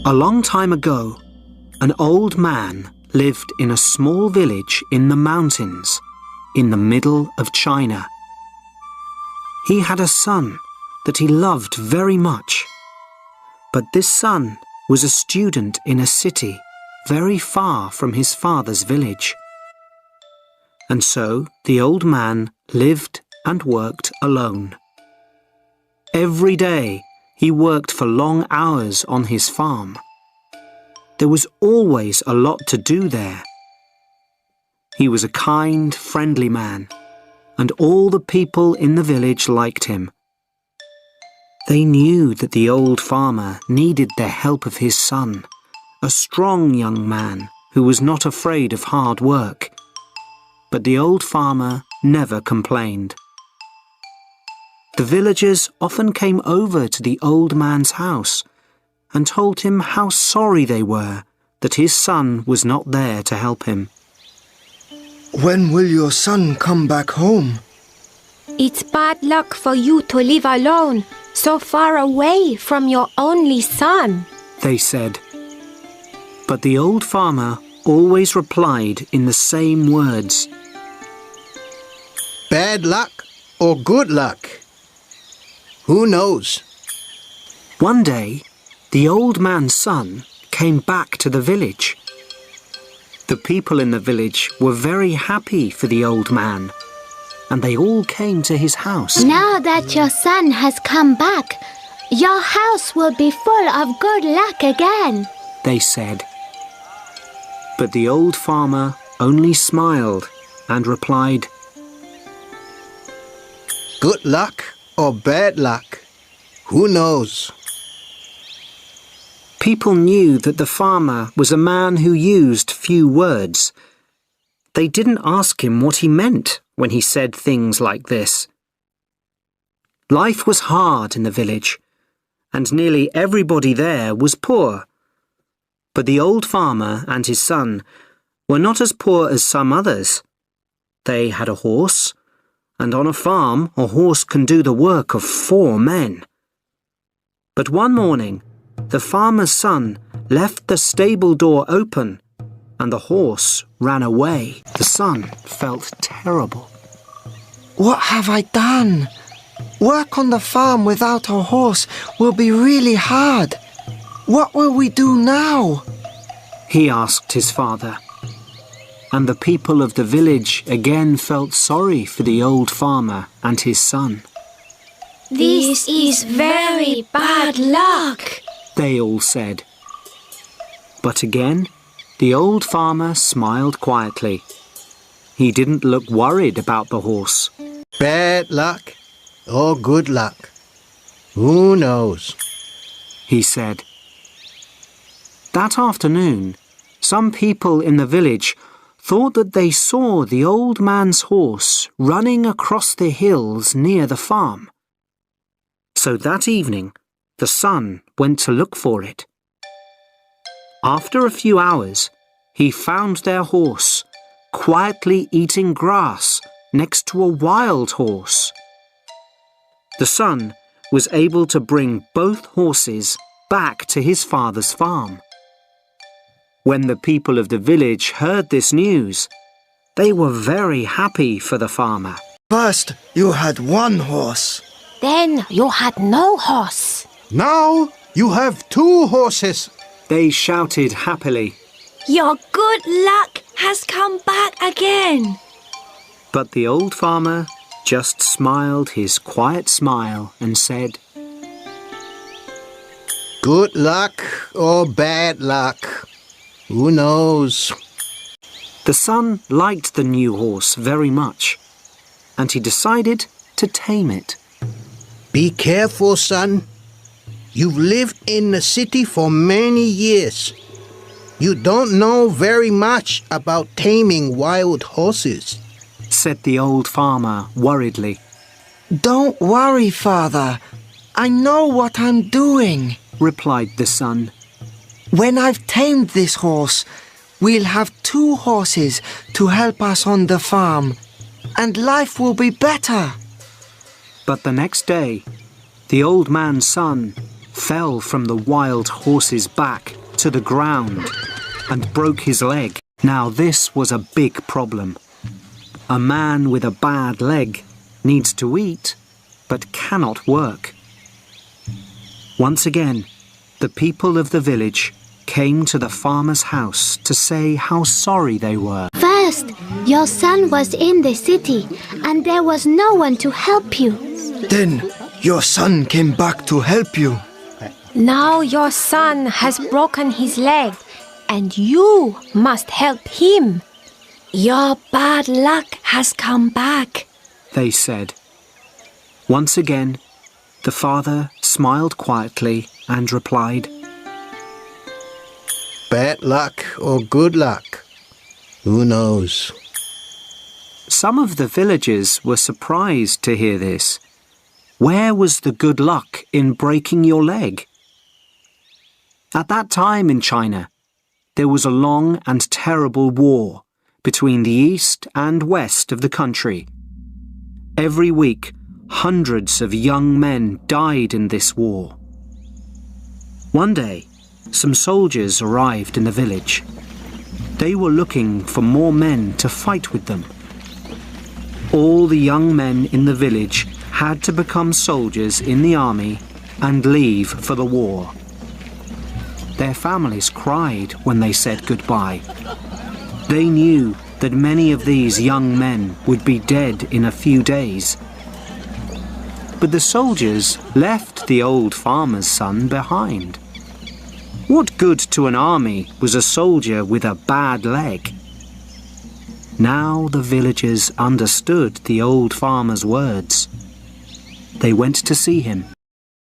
A long time ago, an old man lived in a small village in the mountains, in the middle of China. He had a son that he loved very much, but this son was a student in a city very far from his father's village. And so the old man lived and worked alone. Every day he worked for long hours on his farm. There was always a lot to do there. He was a kind, friendly man, and all the people in the village liked him. They knew that the old farmer needed the help of his son, a strong young man who was not afraid of hard work. But the old farmer never complained. The villagers often came over to the old man's house and told him how sorry they were that his son was not there to help him. When will your son come back home? It's bad luck for you to live alone, so far away from your only son, they said. But the old farmer always replied in the same words. Bad luck or good luck? Who knows? One day, the old man's son came back to the village. The people in the village were very happy for the old man, and they all came to his house. Now that your son has come back, your house will be full of good luck again, they said. But the old farmer only smiled and replied, Good luck or bad luck? Who knows? People knew that the farmer was a man who used few words. They didn't ask him what he meant when he said things like this. Life was hard in the village, and nearly everybody there was poor. But the old farmer and his son were not as poor as some others. They had a horse, and on a farm a horse can do the work of 4 men. But one morning, the farmer's son left the stable door open, and the horse ran away. The son felt terrible. What have I done? Work on the farm without a horse will be really hard. What will we do now? He asked his father. And the people of the village again felt sorry for the old farmer and his son. This is very bad luck, they all said. But again, the old farmer smiled quietly. He didn't look worried about the horse. Bad luck or good luck? Who knows? He said. That afternoon, some people in the village thought that they saw the old man's horse running across the hills near the farm. So that evening, the son went to look for it. After a few hours, he found their horse quietly eating grass next to a wild horse. The son was able to bring both horses back to his father's farm. When the people of the village heard this news, they were very happy for the farmer. First, you had 1 horse. Then you had no horse. Now you have 2 horses. They shouted happily. Your good luck has come back again. But the old farmer just smiled his quiet smile and said, Good luck or bad luck? Who knows? The son liked the new horse very much, and he decided to tame it. Be careful, son. You've lived in the city for many years. You don't know very much about taming wild horses, said the old farmer worriedly. Don't worry, father. I know what I'm doing, replied the son. When I've tamed this horse, we'll have 2 horses to help us on the farm, and life will be better. But the next day, the old man's son fell from the wild horse's back to the ground and broke his leg. Now this was a big problem. A man with a bad leg needs to eat, but cannot work. Once again, the people of the village came to the farmer's house to say how sorry they were. First, your son was in the city and there was no one to help you. Then your son came back to help you. Now your son has broken his leg and you must help him. Your bad luck has come back, they said. Once again, the father smiled quietly and replied, Bad luck or good luck? Who knows? Some of the villagers were surprised to hear this. Where was the good luck in breaking your leg? At that time in China, there was a long and terrible war between the east and west of the country. Every week, hundreds of young men died in this war. One day, some soldiers arrived in the village. They were looking for more men to fight with them. All the young men in the village had to become soldiers in the army and leave for the war. Their families cried when they said goodbye. They knew that many of these young men would be dead in a few days. But the soldiers left the old farmer's son behind. What good to an army was a soldier with a bad leg? Now the villagers understood the old farmer's words. They went to see him